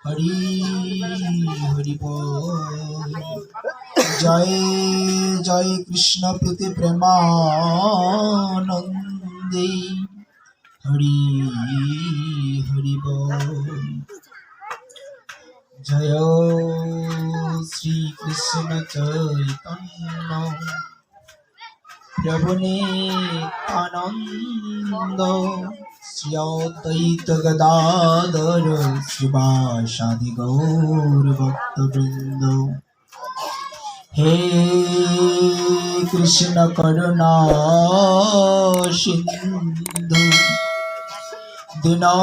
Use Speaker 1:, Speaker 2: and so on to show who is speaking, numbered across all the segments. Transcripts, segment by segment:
Speaker 1: হরি হরি বল। জয় জয় কৃষ্ণ প্রীতি প্রেমানন্দে হরি হরি বল। জয় শ্রী কৃষ্ণ চৈতন্য প্রভু নিত্যানন্দ শ্রী অদ্বৈত গদাধর শিবাসাদি গৌর ভক্তবৃন্দ। হে কৃষ্ণ করুণা সিন্ধু দীনবন্ধু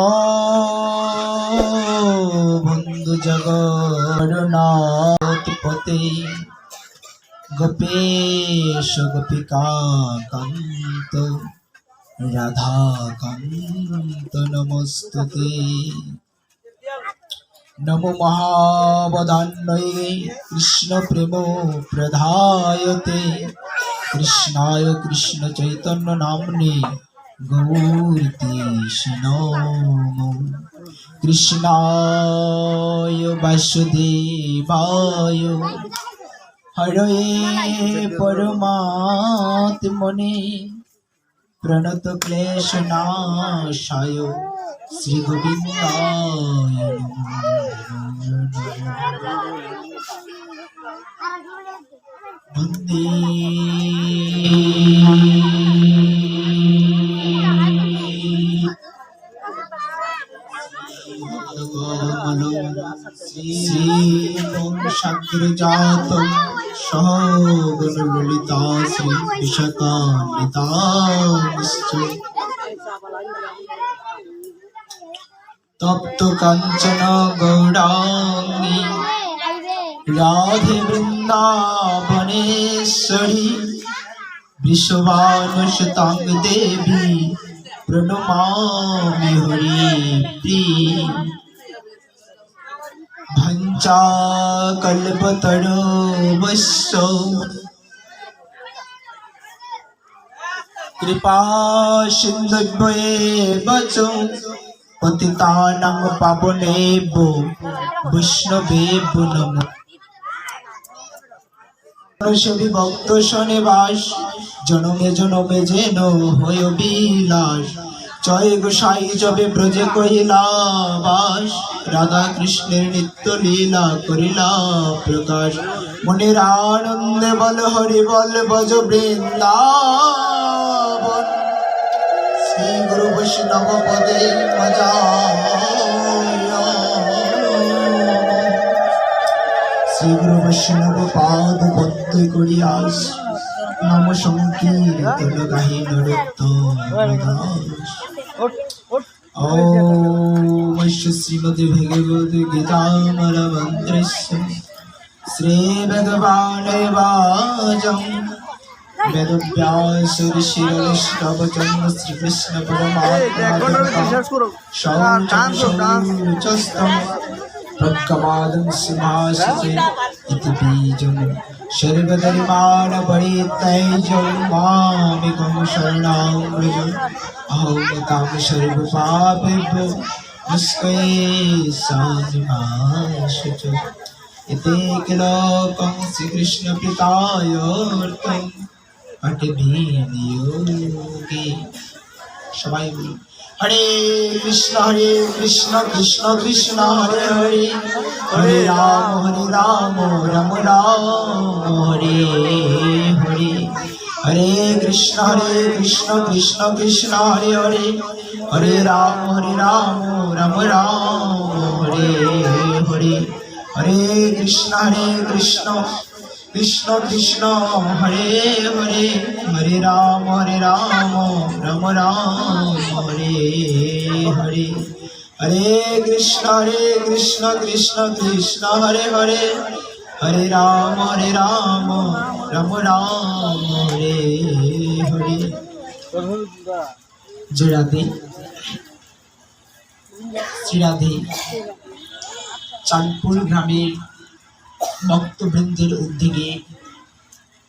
Speaker 1: জগন্নাথপতে গোপেশ গোপিকা কান্ত রাধাকান্ত নমস্তুতে। নমো মহাবদান্বয়ে কৃষ্ণ প্রেম প্রধায়তে কৃষ্ণায় কৃষ্ণ চৈতন্য নাম্নে গৌরীতে নমো। কৃষ্ণায় বাসুদেবায় হরে পরমাত্মনে প্রণত ক্লেশ নাশায় শ্রী গোবিন্দায় বন্দে সাগ্রজাত সহগণ ললিতা শ্রী বিশাখান্বিতা তপ্ত কাঞ্চন গৌরাঙ্গী রাধে বৃন্দাবনেশ্বরী বৃষভানুসুতাং দেবী প্রণমামি হরিপ্রিয়ে। ভঞ্চা কল্পতরুভ্যশ্চ কৃপা সিন্ধুভ্যেব চ পতিতানাং পাবনেভ্যো বৈষ্ণবেভ্যো নমঃ। সবি ভক্ত শনিবাস জনমে জনমে যেন হয় বিলাস। জয় গোসাই জবে ব্রজে কহিলাবাস রাধা কৃষ্ণের নিত্য লীলা করিলা প্রকাশ। মনের আনন্দে বল হরি বল ভজ বৃন্দাবন শ্রী গুরু বৈষ্ণব পদে মজা। শ্রী গুরু বৈষ্ণব পাদ পদ্ম করিয়াস নম সংকীর্তন গাহি নরোত্তম দাস। ওম শ্রীমদ্ ভগবদ গীতামর মন্ত্রস্য শ্রী ভগবানে বাচং বেদব্যাস ঋষিরষ্টবচন শ্রীকৃষ্ণ পরমাত্মা প্রজ্ঞাবাদং সিংহাসনে ইতি বীজং সর্বধর্মাণ পরিত্যজ্য মামেকং শরণং ব্রজ অহং তাং সর্বপাপেভ্যো মুক্তये সাধিমাশুচ। এতে কিলোকং শ্রীকৃষ্ণ প্রীতায়র্থং পাঠবিনিয়োগে। সবাই বলি হরে কৃষ্ণ কৃষ্ণ কৃষ্ণ হরে হরে হরে রাম রাম রাম হরে হরে। হরে কৃষ্ণ কৃষ্ণ কৃষ্ণ হরে হরে হরে রাম রাম হরে হরে। হরে কৃষ্ণ কৃষ্ণ কৃষ্ণ হরে হরে হরে রাম রাম হরে হরে। হরে কৃষ্ণ কৃষ্ণ হরে হরে হরে রাম রাম হরে হরে। জয় রাধে। শ্রী রাধে চাঁদপুর গ্রামের ভক্তবৃন্দের উদ্যোগে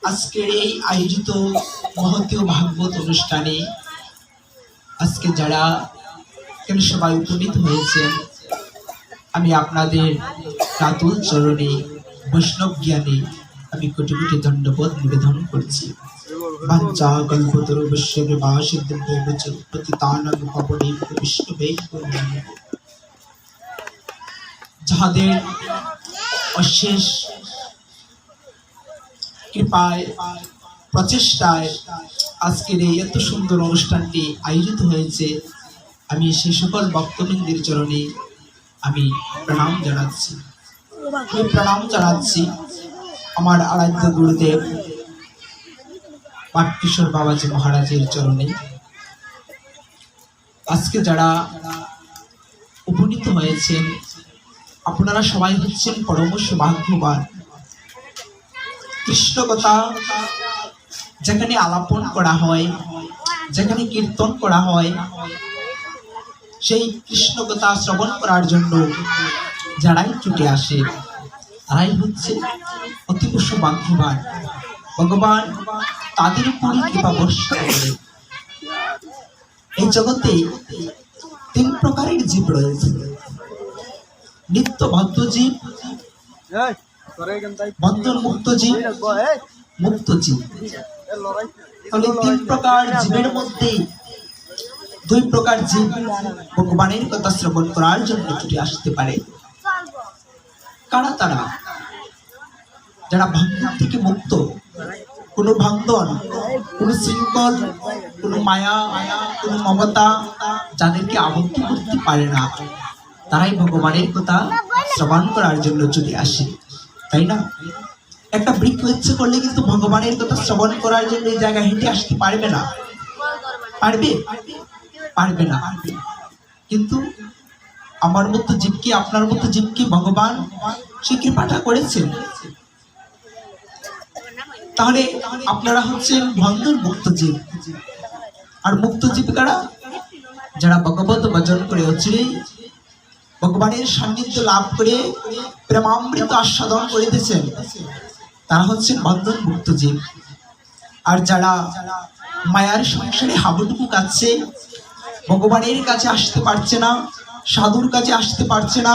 Speaker 1: আজকের এই আয়োজিত মহতীয় ভাগবত অনুষ্ঠানে আজকে যারা এখানে সবাই উপনীত হয়েছেন আমি আপনাদের রাতুল চরণে বৈষ্ণব জ্ঞানে আমি কোটি কোটি দণ্ডবোধ নিবেদন করছি। বাঞ্ছা কল্পতরু বিশ্ববে বাসিদ্ধির্ভৈব চ পতিতানাং পাবনেভ্যো বিষ্ণুবেভ্যো নমঃ। যাহাদের অশেষ কৃপায় প্রচেষ্টায় আজকের এই এত সুন্দর অনুষ্ঠানটি আয়োজিত হয়েছে, আমি সেই সকল ভক্তবৃন্দের চরণে আমি প্রণাম জানাচ্ছি। আমার আরাধ্য গুরুদেব পাটকিশোর বাবাজি মহারাজের চরণে। আজকে যারা উপনীত হয়েছেন আপনারা সবাই হচ্ছেন পরম সৌভাগ্যবান। কৃষ্ণ কথা যেখানে আলাপন করা হয়, যেখানে কীর্তন করা হয়, সেই কৃষ্ণ কথা শ্রবণ করার জন্য যারাই ছুটে আসে তারাই হচ্ছে অতীব সৌভাগ্যবান। ভগবান তাদের উপরই কৃপা বর্ষণ করে। এই জগতে তিন প্রকারের জীব রয়েছে, নিত্য বদ্ধ জীব, বন্ধন মুক্ত জীব, মুক্ত জীব। তাহলে তিন প্রকার জীবের মধ্যে দুই প্রকার জীব ভগবানের কথা শ্রবণ করার জন্য ছুটে আসতে পারে। কারা তারা? যারা বন্ধন থেকে মুক্ত, কোনো বন্ধন, কোনো শৃঙ্খল, কোনো মায়া, কোনো মমতা যাদেরকে আবদ্ধ করতে পারে না, তারাই ভগবানের কথা শ্রবণ করার জন্য ছুটে আসে, তাই না? একটা বৃক্ষ ইচ্ছে করলে কিন্তু ভগবানের কথা শ্রবণ করার জন্য এই জায়গায় হেঁটে আসতে পারবে না। পারবে? পারবে না। কিন্তু আমার মতো জীবকে, আপনার মতো জীবকে ভগবান সে কৃপাটা করেছেন। তাহলে আপনারা হচ্ছেন বন্ধন মুক্ত জীব। আর মুক্ত জীব কারা? যারা ভগবত ভজন করে অচিরেই ভগবানের সান্নিধ্য লাভ করে প্রেমামৃত আস্বাদন করিতেছেন, তারা হচ্ছেন বন্ধন মুক্ত জীব। আর যারা মায়ার সংসারে হাবুডুবু কাচ্ছে, ভগবানের কাছে আসতে পারছে না, সাধুর কাছে আসতে পারছে না,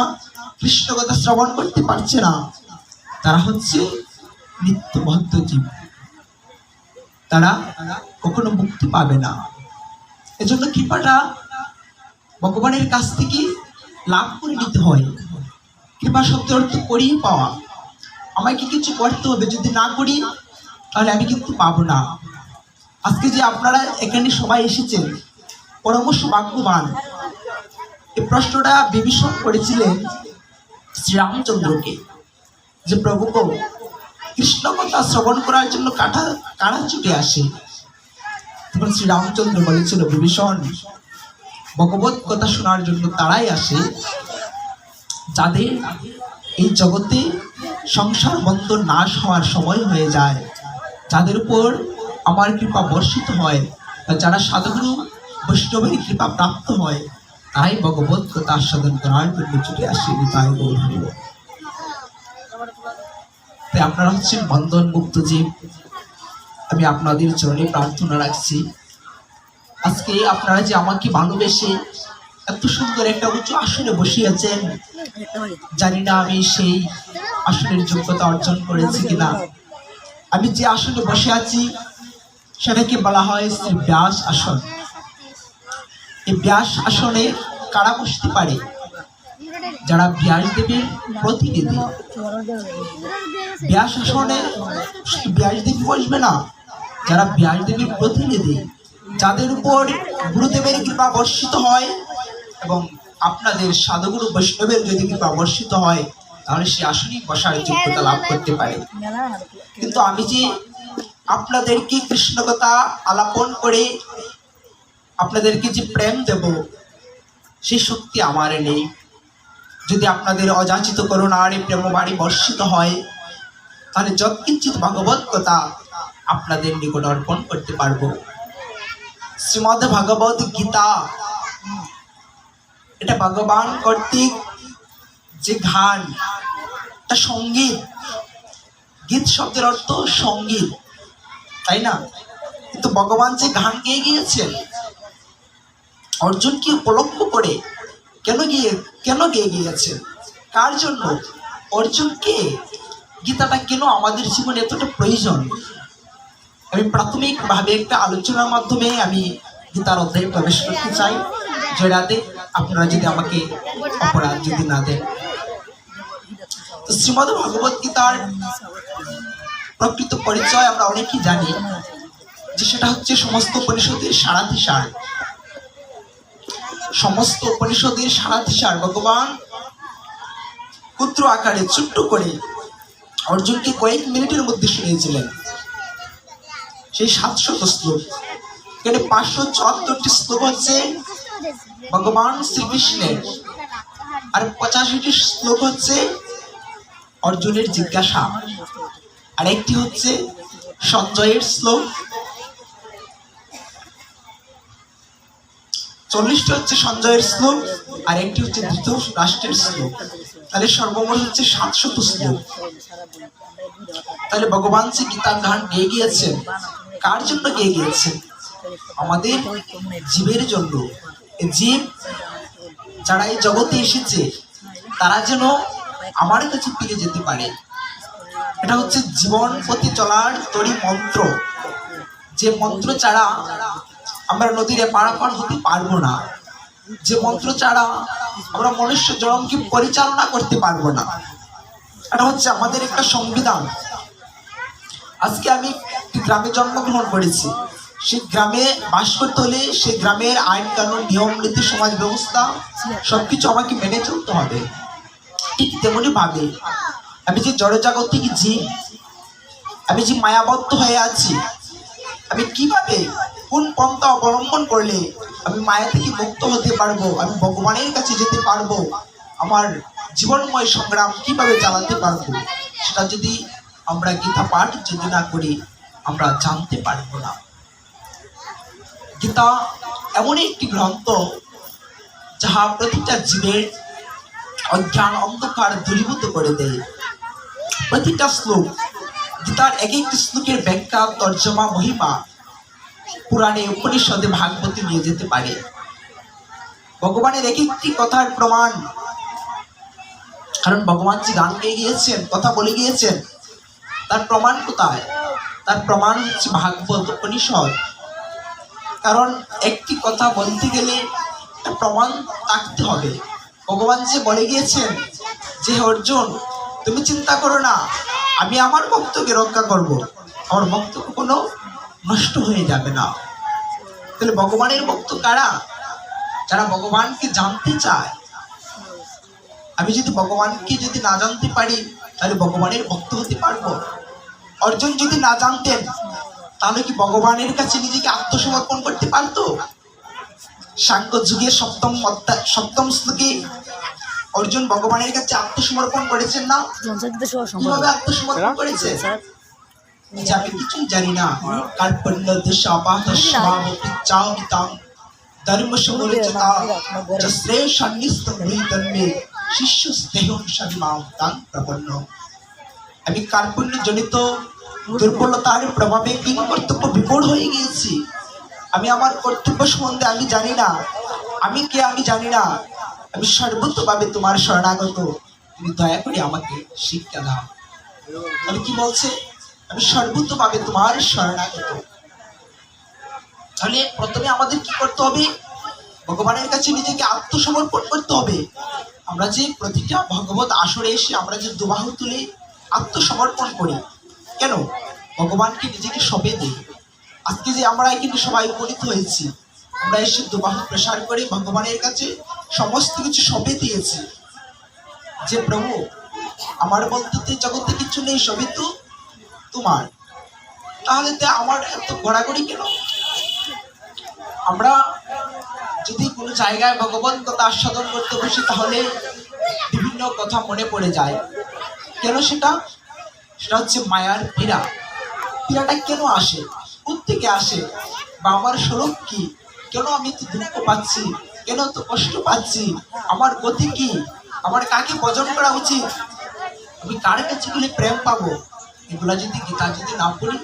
Speaker 1: কৃষ্ণ কথা শ্রবণ করতে পারছে না, তারা হচ্ছে নিত্যবদ্ধ জীব। তারা কখনো মুক্তি পাবে না। এজন্য কৃপাটা ভগবানের কাছ থেকে লাভ করে নিতে হয়। কৃপা শব্দের অর্থ করিয়ে পাওয়া। আমাকে কিছু করতে হবে, যদি না করি তাহলে আমি কিন্তু পাবো না। আজকে যে আপনারা এখানে সবাই এসেছেন পরম সৌভাগ্যবান। এই প্রশ্নটা বিভীষণ করেছিলেন শ্রীরামচন্দ্রকে, যে প্রভু গো, কৃষ্ণ কথা শ্রবণ করার জন্য কারা ছুটে আসে? তখন শ্রীরামচন্দ্র বলেছিল, বিভীষণ, ভগবত কথা শোনার জন্য তারাই আসে যাদের এই জগতে সংসার বন্ধন নাশ হওয়ার সময় হয়ে যায়, যাদের উপর আমার কৃপা বর্ষিত হয়, যারা সাধুগুরু বৈষ্ণবের কৃপা প্রাপ্ত হয়, তাই ভগবত কথা আস্বাদন করার জন্য ছুটে আসে। তাই গৌরব। তাই আপনারা হচ্ছেন বন্ধন মুক্ত জীব। আমি আপনাদের চরণে প্রার্থনা রাখছি, আজকে আপনারা যে আমাকে ভালোবেসে এত সুন্দর একটা উঁচু আসনে বসিয়েছেন, জানি না আমি সেই আসনের যোগ্যতা অর্জন করেছি কিনা। আমি যে আসনে বসে আছি সেটাকে বলা হয় শ্রী ব্যাস আসন। এই ব্যাস আসনে কারা বসতে পারে? যারা ব্যাসদেবের প্রতিনিধি। ব্যাস আসনে ব্যাসদেব বসবে না, যারা ব্যাসদেবের প্রতিনিধি, যাদের উপর গুরুদেবের কৃপা বর্ষিত হয় এবং আপনাদের সাধুগুরু বৈষ্ণবের যদি কৃপা বর্ষিত হয়, তাহলে সে আসনেই বসার যোগ্যতা লাভ করতে পারে। কিন্তু আমি যে আপনাদেরকে কৃষ্ণ কথা আলাপন করে আপনাদেরকে যে প্রেম দেব, সেই শক্তি আমার নেই। যদি আপনাদের অযাচিত করুণার প্রেম বাড়ি বর্ষিত হয়, তাহলে যৎকিঞ্চিত ভগবত কথা আপনাদের নিকট অর্পণ করতে পারবো। শ্রীমদ্ ভগবত গীতা, এটা ভগবান কর্তৃক যে গান, এটা সঙ্গীত। গীত শব্দের অর্থ সঙ্গীত, তাই না? কিন্তু ভগবান যে গান গেয়ে গিয়েছেন, অর্জুনকে উপলক্ষ করে কেন গেয়ে গিয়েছেন? কার জন্য? অর্জুনকে। গীতাটা কেন আমাদের জীবনে এতটা প্রয়োজন? আমি প্রাথমিকভাবে একটা আলোচনার মাধ্যমে আমি গীতার অধ্যায়ে প্রবেশ করতে চাই। জয়রাধে, আপনারা যদি আমাকে অপরাধ যদি না দেন। তো শ্রীমদ্ ভগবত গীতার প্রকৃত পরিচয় আমরা অনেকেই জানি, যে সেটা হচ্ছে সমস্ত উপনিষদের সারাধিসার। সমস্ত উপনিষদের সারাধিসার ভগবান ক্ষুদ্র আকারে ছোট্ট করে অর্জুনকে কয়েক মিনিটের মধ্যে শুনিয়েছিলেন। সেই 700 শ্লোক, এখানে 574টি শ্লোক হচ্ছে ভগবান শ্রীকৃষ্ণের, আর 85টি শ্লোক হচ্ছে অর্জুনের জিজ্ঞাসা, আর একটি হচ্ছে সঞ্জয়ের শ্লোক, 40টি হচ্ছে সঞ্জয়ের শ্লোক, আর একটি হচ্ছে ধৃতরাষ্ট্রের শ্লোক। তাহলে সর্বমোট হচ্ছে 700 শ্লোক। তাহলে ভগবান শ্রী গীতার গান গেয়ে গিয়েছেন, কার জন্য গেয়ে গিয়েছেন? আমাদের জীবের জন্য। জীব যারা এই জগতে এসেছে তারা যেন আমার কাছে ফিরে যেতে পারে। এটা হচ্ছে জীবন পথে চলার তরি মন্ত্র, যে মন্ত্র ছাড়া আমরা নদীরে পারাপার হতে পারবো না, যে মন্ত্র ছাড়া আমরা মনুষ্য জনমকে পরিচালনা করতে পারবো না। এটা হচ্ছে আমাদের একটা সংবিধান। আজকে আমি গ্রামে জন্মগ্রহণ করেছি, সেই গ্রামে বাস করতে হলে সেই গ্রামের আইন কানুন নিয়ম নীতি সমাজ ব্যবস্থা সবকিছু আমাকে মেনে চলতে হবে। ঠিক তেমনি ভাবে আমি যে জড়জাগতিক জীব, আমি যে মায়াবদ্ধ হয়ে আছি, আমি কিভাবে কোন পন্থা অবলম্বন করলে আমি মায়া থেকে মুক্ত হতে পারবো, আমি ভগবানের কাছে যেতে পারবো, আমার জীবনময় সংগ্রাম কিভাবে চালাতে পারবো, সেটা যদি আমরা গীতা পাঠ যদি না করি আমরা জানতে পারবো না। গীতা এমন একটি গ্রন্থ যাহা প্রতিটা জীবের অজ্ঞান অন্ধকার দূরীভূত করে দেয়। প্রতিটা শ্লোক, গীতার এক একটি শ্লোকের ব্যাখ্যা, তর্জমা, মহিমা পুরাণে উপনিষদে ভাগবতে নিয়ে যেতে পারে। ভগবানের এক একটি কথার প্রমাণ, কারণ ভগবান যে গান গেয়ে গিয়েছেন, কথা বলে গিয়েছেন, তার প্রমাণ কোথায়? তার প্রমাণ হচ্ছে ভাগবত উপনিষদ। কারণ একটি কথা বলতে গেলে একটা প্রমাণ থাকতে হবে। ভগবান যে বলে গিয়েছেন যে অর্জুন তুমি চিন্তা করো না, আমি আমার ভক্তকে রক্ষা করব, আমার ভক্ত কোনো নষ্ট হয়ে যাবে না। তাহলে ভগবানের ভক্ত কারা? যারা ভগবানকে জানতে চায়। আমি যদি ভগবানকে যদি না জানতে পারি তাহলে ভগবানের ভক্ত হতে পারবো? অর্জুন যদি না জানতেন তাহলে কি ভগবানের কাছে নিজেকে আত্মসমর্পণ করতে পারতো? সাংখ্য যুগের সপ্তম শ্লোকে অর্জুন ভগবানের কাছে আত্মসমর্পণ করেছেন না? কিভাবে আত্মসমর্পণ করেছে? যে আমি কিছুই জানি না, কার্পণ্য দশাপাত স্বামিতাং ধর্ম সমুচিতা যস্রে সন্নিস্থ তন্মে শিষ্য স্নেহং সন্মাং তাং প্রপন্ন। আমি কার্পণ্য জনিত দুর্বলতার প্রভাবে কি কর্তব্য বিপদ হয়ে গিয়েছি। আমি আমার কর্তব্য সম্বন্ধে আমি জানি না, আমি কে আমি জানি না। আমি সর্বতভাবে তোমার শরণাগত, তুমি দয়া করে আমাকে শিক্ষা দাও। তাহলে কি বলছে? আমি সর্বতভাবে তোমার শরণাগত। তাহলে প্রথমে আমাদের কি করতে হবে? ভগবানের কাছে নিজেকে আত্মসমর্পণ করতে হবে। আমরা যে প্রতিটা ভগবত আসরে এসে আমরা যে দুবাহু তুলে আত্মসমর্পণ করি, কেন? ভগবানকে নিজেকে সঁপে দিই। আজকে যে আমরা কিন্তু সবাই উপনীত হয়েছি, আমরা এসে দুবাহু প্রসার করে ভগবানের কাছে সমস্ত কিছু সঁপে দিয়েছি যে প্রভু আমার বলতে জগতে কিছু নেই, সবই তো তোমার। তাহলে তো আমার এত ঘোরাঘুরি কেন? আমরা যদি কোনো জায়গায় ভগবান কথা আস্বাদন করতে বসি তাহলে বিভিন্ন কথা মনে পড়ে যায়। কেন সেটা? সেটা হচ্ছে মায়ার পীড়া। পীড়াটা কেন আসে? কোত্থেকে আসে? বা আমার স্বরূপ কি? কেন আমি তো দুঃখ পাচ্ছি? কেন তো কষ্ট পাচ্ছি? আমার গতি কি? আমার কাকে ভজন করা উচিত? আমি কার কাছে গেলে প্রেম পাবো? এগুলা যদি গীতা যদি না পড়ি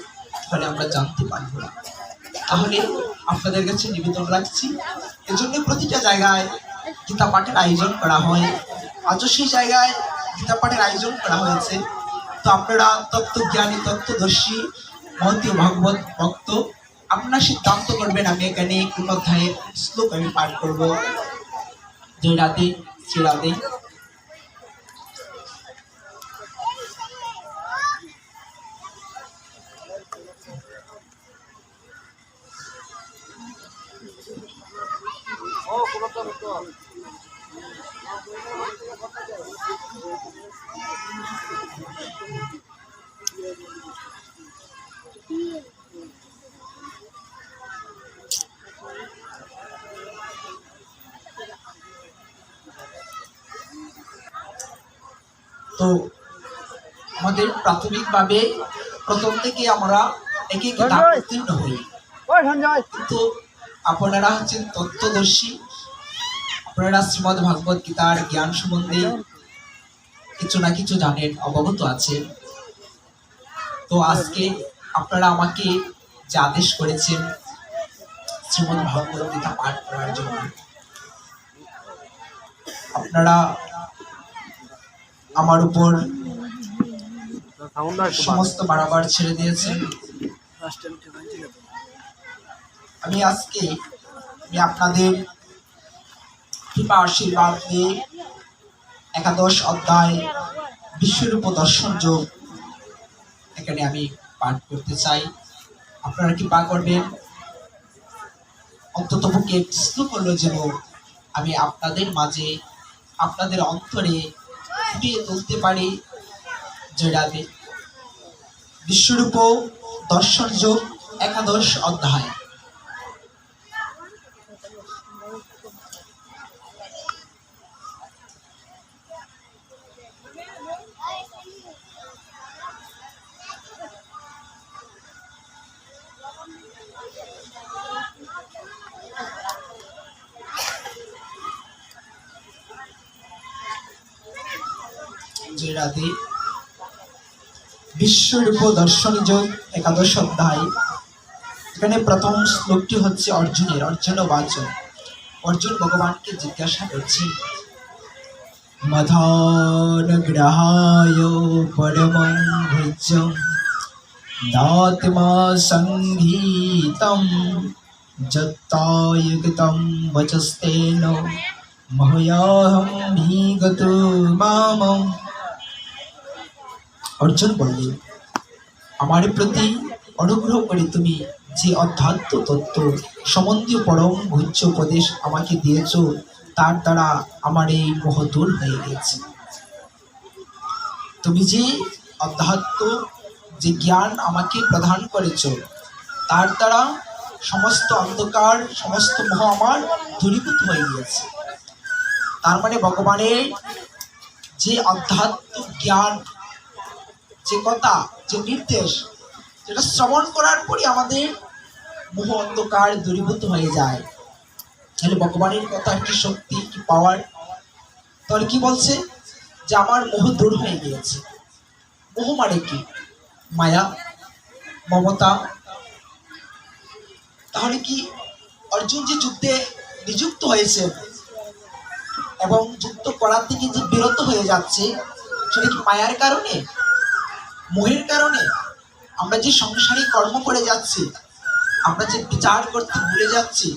Speaker 1: তাহলে আমরা জানতে পারবো না। তাহলে আপনাদের কাছে নিবেদন রাখছি, এজন্য প্রতিটা জায়গায় গীতা পাঠের আয়োজন করা হয়। আজও সেই জায়গায় গীতা পাঠের আয়োজন করা হয়েছে। তো আপনারা তত্ত্বজ্ঞানী, তত্ত্বদর্শী, মহতীয় ভাগবত ভক্ত, আপনারা সিদ্ধান্ত করবেন আমি এখানে কোন অধ্যায়ের শ্লোক আমি পাঠ করব। জয় রাধে, শ্রী রাধে। তো আমাদের প্রাথমিকভাবে প্রথম থেকে আমরা একে একে ধাপ উত্তীর্ণ হই, কিন্তু আপনারা হচ্ছেন তত্ত্বদর্শী, আপনারা শ্রীমদ্ ভাগবত গীতার জ্ঞান সম্বন্ধে কিছু না কিছু জানেন, অবগত আছেন। তো আজকে আপনারা আমাকে যে আদেশ করেছেন শ্রীমদ্ ভাগবত গীতা পাঠ করার জন্য, আপনারা আমার উপর সমস্ত বাড়াবার ছেড়ে দিয়েছেন। আমি আপনাদের কৃপা আশীর্বাদ দিয়ে একাদশ অধ্যায় বিশ্বরূপ দর্শন যোগ এখানে আমি পাঠ করতে চাই। আপনারা কৃপা করবেন, অন্তত পক্ষে একটি শ্লোক হলো যেন আমি আপনাদের মাঝে, আপনাদের অন্তরে ফুটিয়ে তুলতে পারি। জয় রাধে। বিশ্বরূপ দর্শন যোগ একাদশ অধ্যায়। জয় রাধে। বিশ্বরূপ দর্শন যোগ একাদশ অধ্যায়। এখানে প্রথম শ্লোকটি হচ্ছে অর্জুনের, অর্জুন বাচন। অর্জুন ভগবানকে জিজ্ঞাসা করছেন, মধানগ্রহায় পরমং ভোজ্যং দাত্মা সংগীতম যত্তায়ুক্তম বচস্তেন মহয়াহম বিগত মামম। অর্জুন বললেন, আমার প্রতি অনুগ্রহ করে তুমি যে অধ্যাত্ম তত্ত্ব সম্বন্ধীয় পরম ভোজ্য উপদেশ আমাকে দিয়েছ, তার দ্বারা আমার এই মোহ দূর হয়ে গেছে। তুমি যে অধ্যাত্ম, যে জ্ঞান আমাকে প্রদান করেছ, তার দ্বারা সমস্ত অন্ধকার, সমস্ত মোহ আমার দূরীভূত হয়ে গিয়েছে। তার মানে ভগবানের যে অধ্যাত্ম জ্ঞান, যে কথা, যে নির্দেশ, যেটা শ্রবণ করার পরই আমাদের মোহ অন্ধকার দূরীভূত হয়ে যায়। তাহলে ভগবানের কথা কি শক্তি, কি পাওয়ার। তাহলে কি বলছে যে আমার মোহ দূর হয়ে গিয়েছে। মোহ মানে কি? মায়া, মমতা। তাহলে কি অর্জুন যে যুদ্ধে নিযুক্ত হয়েছে এবং যুদ্ধ করার থেকে যে বিরত হয়ে যাচ্ছে, সেটা কি মায়ার কারণে, মোহের কারণে? আমরা যে সংসারী কর্ম করে যাচ্ছি, আমরা যে বিচার করতে ভুলে যাচ্ছি,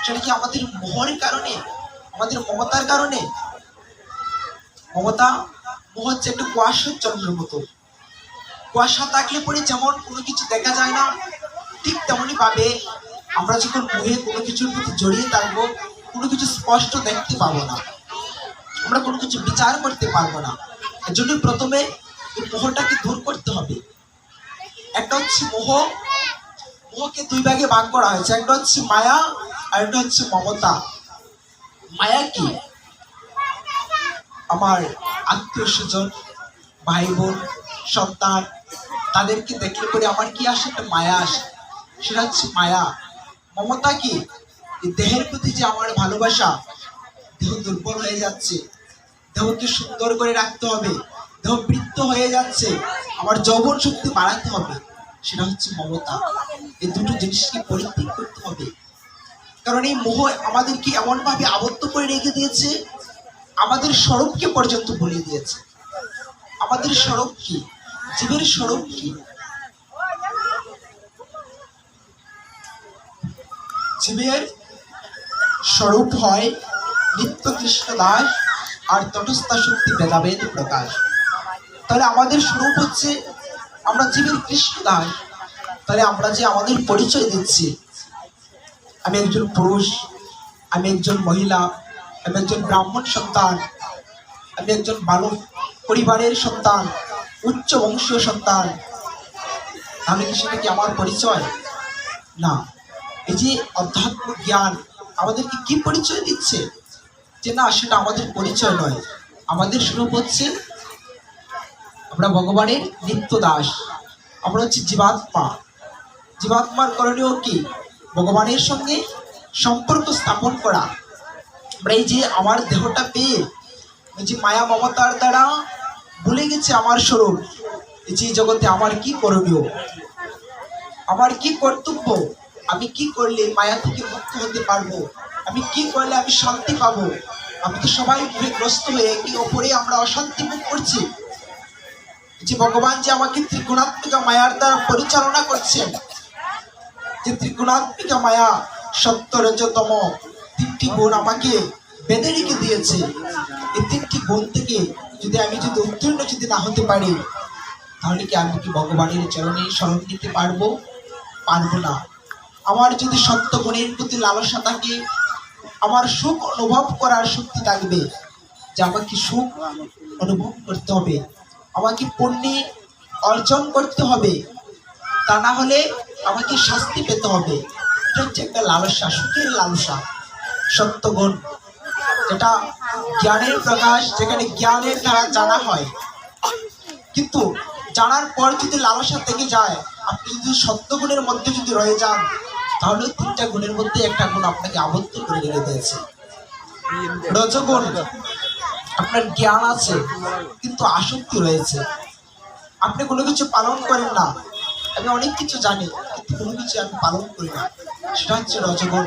Speaker 1: সেটা কি আমাদের মোহের কারণে, আমাদের মমতার কারণে? মমতা, মোহ হচ্ছে একটা কুয়াশার চন্দ্রের মতো। কুয়াশা থাকলে পরে যেমন কোনো কিছু দেখা যায় না, ঠিক তেমনি ভাবে আমরা যখন মোহে কোনো কিছুর প্রতি জড়িয়ে থাকবো, কোনো কিছু স্পষ্ট দেখতে পাবো না, আমরা কোনো কিছু বিচার করতে পারবো না। এর জন্য প্রথমে এই মোহটাকে দূর করতে হবে। একটা হচ্ছে মোহ, মোহকে দুই ভাগে ভাগ করা হয়েছে। একটা হচ্ছে মায়া আর একটা হচ্ছে মমতা। মায়া কি? আমার আত্মীয় স্বজন, ভাই বোন, সন্তান, তাদেরকে দেখলে পরে আমার কি আসে? একটা মায়া আসে, সেটা হচ্ছে মায়া। মমতা কি? এই দেহের প্রতি যে আমার ভালোবাসা, দেহ দুর্বল হয়ে যাচ্ছে, দেহকে সুন্দর করে রাখতে হবে, দেহ বৃদ্ধ হয়ে যাচ্ছে, আমার যৌবন শক্তি বাড়াতে হবে, সেটা হচ্ছে মমতা। এই দুটো জিনিসকে পরিত্যাগ করতে হবে। কারণ এই মোহ আমাদেরকে এমন ভাবে আবদ্ধ করে রেখে দিয়েছে আমাদের স্বরূপকে পর্যন্ত বলে দিয়েছে। আমাদের স্বরূপ কি? জীবের স্বরূপ কি? জীবের স্বরূপ হয় নিত্য কৃষ্ণ দাস আর তটস্থা শক্তি ভেদাভেদ প্রকাশ। তাহলে আমাদের স্বরূপ হচ্ছে আমরা জীবের কৃষ্ণ দাস। তাহলে আমরা যে আমাদের পরিচয় দিচ্ছি, আমি একজন পুরুষ, আমি একজন মহিলা, আমি একজন ব্রাহ্মণ সন্তান, আমি একজন বালক পরিবারের সন্তান, উচ্চ বংশীয় সন্তান, তাহলে কি সেটা কি আমার পরিচয়? না। এই যে অধ্যাত্ম জ্ঞান আমাদেরকে কি পরিচয় দিচ্ছে? যে না, সেটা আমাদের পরিচয় নয়। আমাদের স্বরূপ হচ্ছে আমরা ভগবানের নিত্য দাস। আমরা হচ্ছে জীবাত্মা। জীবাত্মার করণীয় কি? ভগবানের সঙ্গে সম্পর্ক স্থাপন করা। আমরা এই যে আমার দেহটা পেয়ে এই যে মায়া মমতার দ্বারা ভুলে গেছে আমার স্বরূপ। এই যে জগতে আমার কি করণীয়, আমার কি কর্তব্য, আমি কি করলে মায়া থেকে মুক্ত হতে পারবো, আমি কি করলে আমি শান্তি পাবো। আমি তো সবাই গ্রস্ত হয়ে একে অপরে আমরা অশান্তি ভোগ করছি। যে ভগবান যে আমাকে ত্রিগুণাত্মিকা মায়ার দ্বারা পরিচালনা করছেন, যে ত্রিগুণাত্মিকা মায়া সত্য রজতম তিনটি গুণ আমাকে বেঁধে রেখে দিয়েছে। এই তিনটি গুণ থেকে আমি যদি উত্তীর্ণ না হতে পারি, তাহলে কি আমি কি ভগবানের চরণে শরণ নিতে পারবো? পারবো না। আমার যদি সত্য গুণের প্রতি লালসা থাকে, আমার সুখ অনুভব করার শক্তি থাকবে, যে আমাকে সুখ অনুভব করতে হবে, আমাকে পুণ্য অর্জন করতে হবে, তা না হলে আমাকে শাস্তি পেতে হবে। এটা হচ্ছে একটা লালসা, সুখের লালসা। সত্যগুণ যেটা জ্ঞানের প্রকাশ, যেখানে জ্ঞানের দ্বারা জানা হয়, কিন্তু জানার পর যদি লালসা থেকে যায়, আপনি যদি সত্যগুণের মধ্যে যদি রয়ে যান, তাহলে তিনটা গুণের মধ্যে একটা গুণ আপনাকে আবদ্ধ করে রেখে দিয়েছে। রজগুণ, আপনার জ্ঞান আছে কিন্তু আসক্তি রয়েছে, আপনি কোনো কিছু পালন করেন না। আমি অনেক কিছু জানি কিন্তু কোনো কিছু আমি পালন করি না, সেটা হচ্ছে রজগুণ।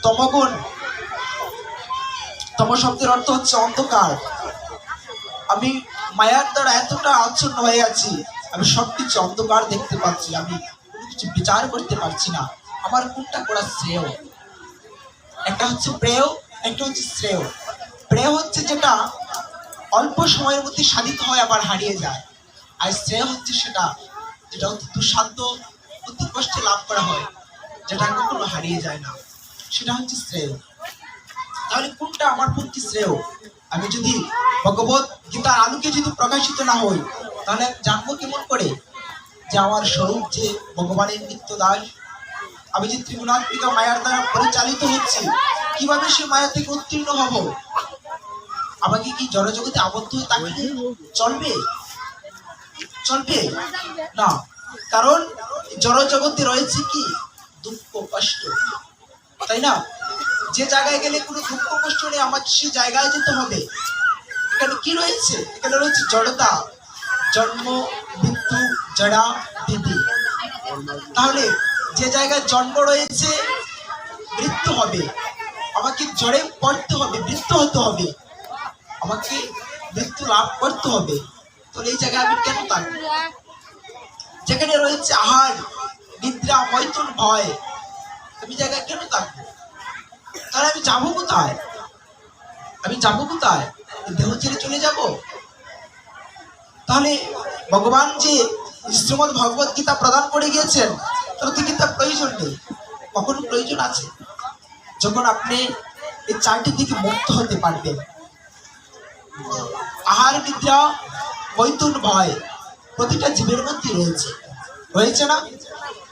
Speaker 1: তমগুণ, তম শব্দের অর্থ হচ্ছে অন্ধকার। আমি মায়ার দ্বারা এতটা আচ্ছন্ন হয়ে আছি, আমি সবকিছু অন্ধকার দেখতে পাচ্ছি, আমি কোনো কিছু বিচার করতে পারছি না আমার কোনটা করা শ্রেয়। একটা হচ্ছে প্রেয়, একটা হচ্ছে শ্রেয়। প্রেয় হচ্ছে যেটা অল্প সময়ের মধ্যে সাধিত হয় আবার হারিয়ে যায়, আর শ্রেয় হচ্ছে সেটা যেটা হচ্ছে দুঃসাধ্য, অতি কষ্টে লাভ করা হয়, যেটা কখনো হারিয়ে যায় না, সেটা হচ্ছে শ্রেয়। তাহলে কোনটা আমার পক্ষে শ্রেয়? আমি যদি ভগবত গীতার আলোকে যদি প্রকাশিত না হই, তাহলে জানবো কেমন করে যে আমার স্বরূপ যে ভগবানের নিত্য দাস? আমি যে ত্রিগুণাত্মিকা মায়ার দ্বারা পরিচালিত হচ্ছি, কিভাবে সে মায়া থেকে উত্তীর্ণ হব? আমাকে কি জড়জগতে আবদ্ধ হয়ে থাকলে চলবে? চলবে না। কারণ জড়জগতে রয়েছে কি? দুঃখ কষ্ট, তাই না? যে জায়গায় গেলে কোনো দুঃখ কষ্ট নেই, আমাকে সে জায়গায় যেতে হবে। এখানে কি রয়েছে? এখানে রয়েছে জড়তা, জন্ম মৃত্যু জড়া বিধি। তাহলে যে জায়গায় জন্ম রয়েছে, মৃত্যু হবে, আমাকে জড়ে পড়তে হবে, মৃত্যু হতে হবে, আমাকে মৃত্যু লাভ করতে হবে। তাহলে এই জায়গায় আমি কেন থাকবো? যেখানে রয়েছে আহার নিদ্রা মৈথুন ভয়, আমি জায়গায় কেন থাকবো? তাহলে আমি যাবো কোথায়? আমি যাবো কোথায়? দেহ ছেড়ে চলে যাব? তাহলে ভগবান যে শ্রীমদ ভগবত গীতা প্রদান করে গিয়েছেন, তার তো গীতার প্রয়োজন নেই। কখনো প্রয়োজন আছে যখন আপনি এই চারটি থেকে মুক্ত হতে পারবেন। আহার নিদ্রা মৈথুন ভয় প্রতিটা জীবের মধ্যে রয়েছে, রয়েছে না?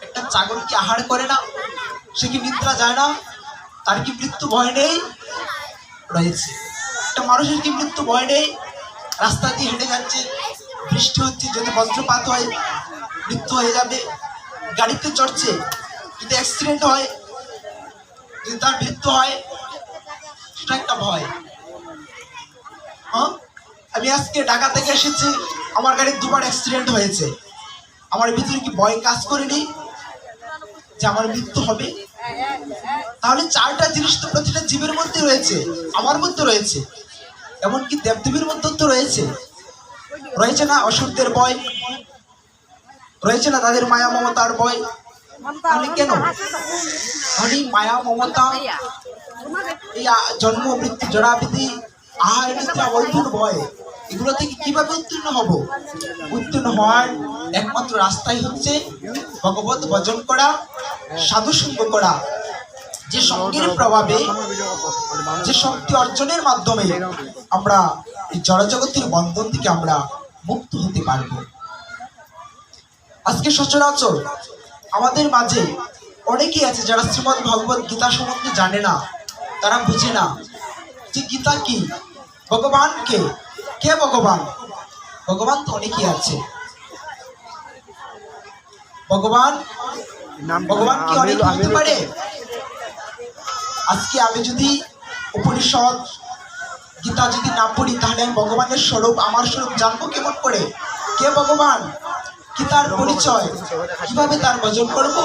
Speaker 1: একটা ছাগল কি আহার করে না? সে কি নিদ্রা যায় না? তার কি মৃত্যু ভয় নেই? রয়েছে। একটা মানুষের কি মৃত্যু ভয় নেই? রাস্তা দিয়ে হেঁটে যাচ্ছে, বৃষ্টি হচ্ছে, যদি বজ্রপাত হয় মৃত্যু হয়ে যাবে। গাড়িতে চড়ছে, যদি অ্যাক্সিডেন্ট হয়, যদি তার মৃত্যু হয়, সেটা একটা ভয়। হ্যাঁ, আমি আজকে ঢাকা থেকে এসেছি, আমার গাড়ির দুবার অ্যাক্সিডেন্ট হয়েছে, আমার ভিতরে কি ভয় কাজ করেনি যে আমার মৃত্যু হবে? তাহলে চারটা জিনিস তো প্রতিটা জীবের মধ্যে রয়েছে, আমার মধ্যে রয়েছে। এমনকি দেবদেবীর মধ্যে তো রয়েছে, রয়েছে না অসুরদের ভয়, রয়েছে না তাদের মায়া মমতার ভয়। তাহলে কেন তাহলে এই মায়া মমতা, এই জন্ম মৃত্যু জড়াবিধি, আহার নিদ্রা বৈধুর ভয়, এগুলো থেকে কিভাবে উত্তীর্ণ হব? উত্তীর্ণ হওয়ার একমাত্র রাস্তাই হচ্ছে ভগবত ভজন করা, সাধু সঙ্গ করা, যে সঙ্গের প্রভাবে, যে শক্তি অর্জনের মাধ্যমে আমরা এই জড়জগতের বন্ধন থেকে আমরা মুক্ত হতে পারব। আজকে সচরাচর আমাদের মাঝে অনেকেই আছে যারা শ্রীমদ্ ভগবত গীতা সম্বন্ধে জানে না, তারা বুঝে না যে গীতা কি, ভগবান কে, কে ভগবান। ভগবান তো অনেকেই আছে, ভগবান কি অনেক হতে পারে? আজকে আমি যদি উপনিষদ গীতা যদি না পড়ি, তাহলে আমি ভগবানের স্বরূপ, আমার স্বরূপ জানবো কেমন করে? কে ভগবান, কি তার পরিচয়, কিভাবে তার ভজন করবো?